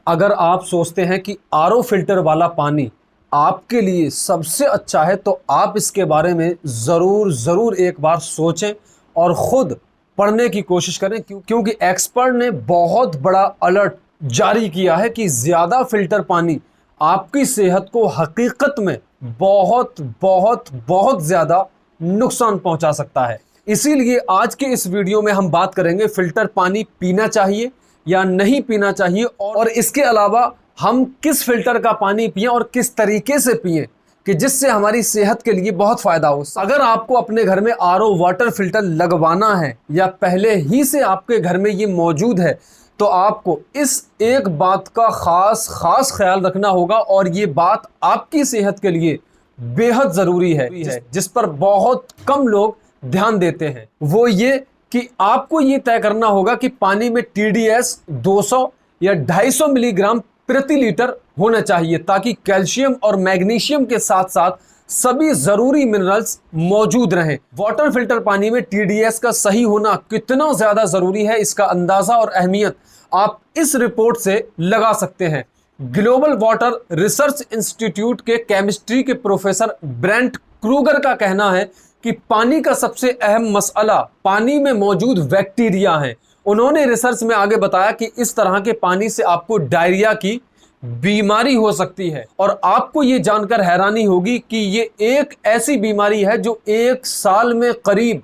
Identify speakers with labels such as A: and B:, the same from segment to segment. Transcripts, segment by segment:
A: अगर आप सोचते हैं कि आरओ फिल्टर वाला पानी आपके लिए सबसे अच्छा है तो आप इसके बारे में ज़रूर एक बार सोचें और ख़ुद पढ़ने की कोशिश करें, क्योंकि एक्सपर्ट ने बहुत बड़ा अलर्ट जारी किया है कि ज़्यादा फिल्टर पानी आपकी सेहत को हकीकत में बहुत बहुत बहुत ज़्यादा नुकसान पहुंचा सकता है। इसीलिए आज के इस वीडियो में हम बात करेंगे फिल्टर पानी पीना चाहिए या नहीं पीना चाहिए, और इसके अलावा हम किस फिल्टर का पानी पिएं और किस तरीके से पिएं कि जिससे हमारी सेहत के लिए बहुत फ़ायदा हो। अगर आपको अपने घर में आरओ वाटर फिल्टर लगवाना है या पहले ही से आपके घर में ये मौजूद है तो आपको इस एक बात का खास ख्याल रखना होगा, और ये बात आपकी सेहत के लिए बेहद ज़रूरी है जिस पर बहुत कम लोग ध्यान देते हैं। वो ये कि आपको ये तय करना होगा कि पानी में TDS 200 या 250 मिलीग्राम प्रति लीटर होना चाहिए, ताकि कैल्शियम और मैग्नीशियम के साथ साथ सभी जरूरी मिनरल्स मौजूद रहें। वाटर फिल्टर पानी में TDS का सही होना कितना ज्यादा जरूरी है, इसका अंदाजा और अहमियत आप इस रिपोर्ट से लगा सकते हैं। ग्लोबल वाटर रिसर्च इंस्टीट्यूट के केमिस्ट्री के प्रोफेसर ब्रेंट क्रूगर का कहना है कि पानी का सबसे अहम मसला पानी में मौजूद बैक्टीरिया है। उन्होंने रिसर्च में आगे बताया कि इस तरह के पानी से आपको डायरिया की बीमारी हो सकती है, और आपको ये जानकर हैरानी होगी कि ये एक ऐसी बीमारी है जो एक साल में करीब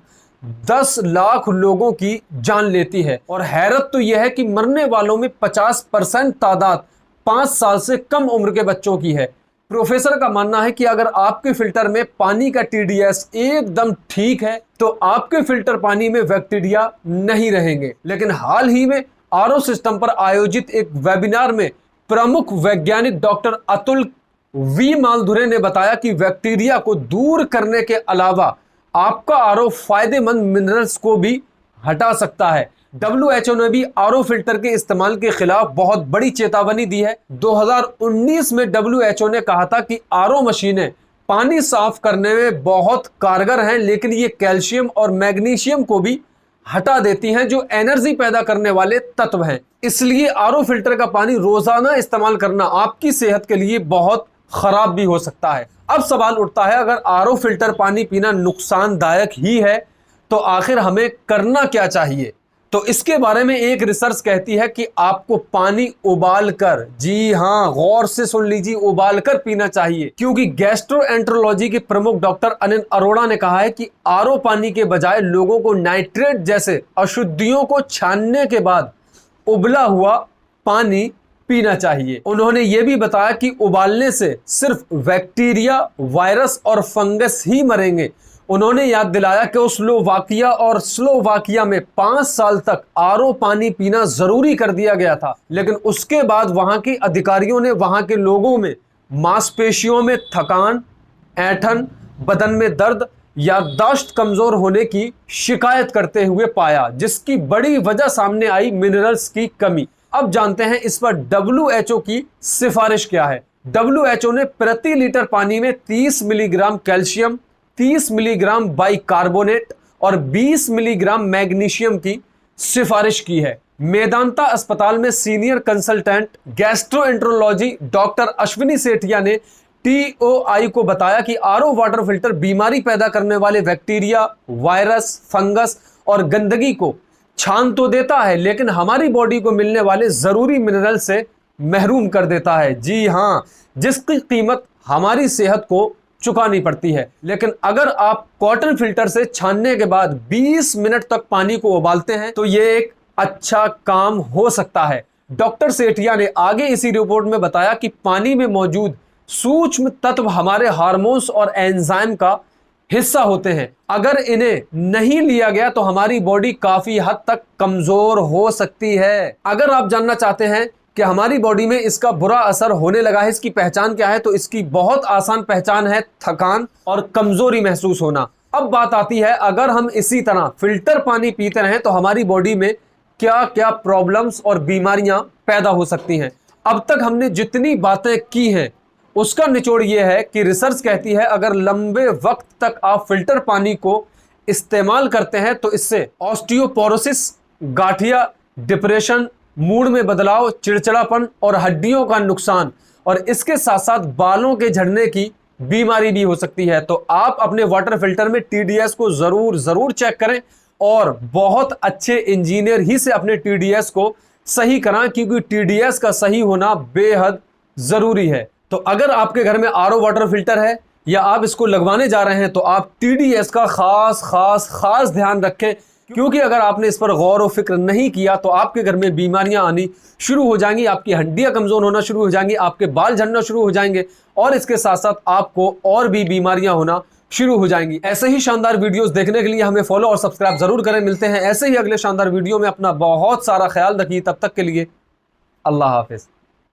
A: 10 लाख लोगों की जान लेती है। और हैरत तो यह है कि मरने वालों में 50% तादाद 5 साल से कम उम्र के बच्चों की है। प्रोफेसर का मानना है कि अगर आपके फिल्टर में पानी का TDS एकदम ठीक है तो आपके फिल्टर पानी में बैक्टीरिया नहीं रहेंगे। लेकिन हाल ही में आरओ सिस्टम पर आयोजित एक वेबिनार में प्रमुख वैज्ञानिक डॉक्टर अतुल वी मालधुरे ने बताया कि बैक्टीरिया को दूर करने के अलावा आपका आरओ फायदेमंद मिनरल्स को भी हटा सकता है। WHO ने भी आरओ फिल्टर के इस्तेमाल के खिलाफ बहुत बड़ी चेतावनी दी है। 2019 में WHO ने कहा था कि आरओ मशीनें पानी साफ करने में बहुत कारगर हैं, लेकिन ये कैल्शियम और मैग्नीशियम को भी हटा देती हैं जो एनर्जी पैदा करने वाले तत्व हैं। इसलिए आरओ फिल्टर का पानी रोजाना इस्तेमाल करना आपकी सेहत के लिए बहुत खराब भी हो सकता है। अब सवाल उठता है, अगर आरओ फिल्टर पानी पीना नुकसानदायक ही है तो आखिर हमें करना क्या चाहिए? तो इसके बारे में एक रिसर्च कहती है कि आपको पानी उबालकर, जी हां, गौर से सुन लीजिए, उबालकर पीना चाहिए, क्योंकि गैस्ट्रोएंटरोलॉजी के प्रमुख डॉक्टर अनिल अरोड़ा ने कहा है कि आरओ पानी के बजाय लोगों को नाइट्रेट जैसे अशुद्धियों को छानने के बाद उबला हुआ पानी पीना चाहिए। उन्होंने ये भी बताया कि उबालने से सिर्फ बैक्टीरिया, वायरस और फंगस ही मरेंगे। उन्होंने याद दिलाया कि स्लोवाकिया और स्लोवाकिया में 5 साल तक आरओ पानी पीना जरूरी कर दिया गया था, लेकिन उसके बाद वहां के अधिकारियों ने वहां के लोगों में मांसपेशियों में थकान, ऐंठन, बदन में दर्द, याददाश्त कमजोर होने की शिकायत करते हुए पाया, जिसकी बड़ी वजह सामने आई मिनरल्स की कमी। अब जानते हैं इस पर WHO की सिफारिश क्या है। WHO ने प्रति लीटर पानी में 30 मिलीग्राम कैल्शियम, 30 मिलीग्राम बाइकार्बोनेट और 20 मिलीग्राम मैग्नीशियम की सिफारिश की है। मेदांता अस्पताल में senior consultant gastroenterology doctor Ashwini Sethia ने TOI को बताया कि आरओ वाटर फिल्टर बीमारी पैदा करने वाले बैक्टीरिया, वायरस, फंगस और गंदगी को छान तो देता है, लेकिन हमारी बॉडी को मिलने वाले जरूरी मिनरल से महरूम कर देता है। जी हां, जिसकी कीमत हमारी सेहत को चुकानी पड़ती है। लेकिन अगर आप कॉटन फिल्टर से छानने के बाद 20 मिनट तक पानी को उबालते हैं तो यह एक अच्छा काम हो सकता है। डॉक्टर सेठिया ने आगे इसी रिपोर्ट में बताया कि पानी में मौजूद सूक्ष्म तत्व हमारे हार्मोन्स और एंजाइम का हिस्सा होते हैं। अगर इन्हें नहीं लिया गया तो हमारी बॉडी काफी हद तक कमजोर हो सकती है। अगर आप जानना चाहते हैं कि हमारी बॉडी में इसका बुरा असर होने लगा है, इसकी पहचान क्या है, तो इसकी बहुत आसान पहचान है थकान और कमजोरी महसूस होना। अब बात आती है, अगर हम इसी तरह फिल्टर पानी पीते रहें तो हमारी बॉडी में क्या क्या प्रॉब्लम्स और बीमारियां पैदा हो सकती हैं। अब तक हमने जितनी बातें की हैं उसका निचोड़ यह है कि रिसर्च कहती है अगर लंबे वक्त तक आप फिल्टर पानी को इस्तेमाल करते हैं तो इससे ऑस्टियोपोरोसिस, गाठिया, डिप्रेशन, मूड में बदलाव, चिड़चिड़ापन और हड्डियों का नुकसान, और इसके साथ साथ बालों के झड़ने की बीमारी भी हो सकती है। तो आप अपने वाटर फिल्टर में टीडीएस को जरूर चेक करें और बहुत अच्छे इंजीनियर ही से अपने टीडीएस को सही कराएं, क्योंकि टीडीएस का सही होना बेहद जरूरी है। तो अगर आपके घर में आरओ वाटर फिल्टर है या आप इसको लगवाने जा रहे हैं तो आप टीडीएस का खास ध्यान रखें, क्योंकि अगर आपने इस पर गौर और फिक्र नहीं किया तो आपके घर में बीमारियां आनी शुरू हो जाएंगी, आपकी हड्डियां कमजोर होना शुरू हो जाएंगी, आपके बाल झड़ना शुरू हो जाएंगे और इसके साथ साथ आपको और भी बीमारियां होना शुरू हो जाएंगी। ऐसे ही शानदार वीडियोस देखने के लिए हमें फॉलो और सब्सक्राइब जरूर करें। मिलते हैं ऐसे ही अगले शानदार वीडियो में। अपना बहुत सारा ख्याल रखिए। तब तक के लिए अल्लाह हाफिज।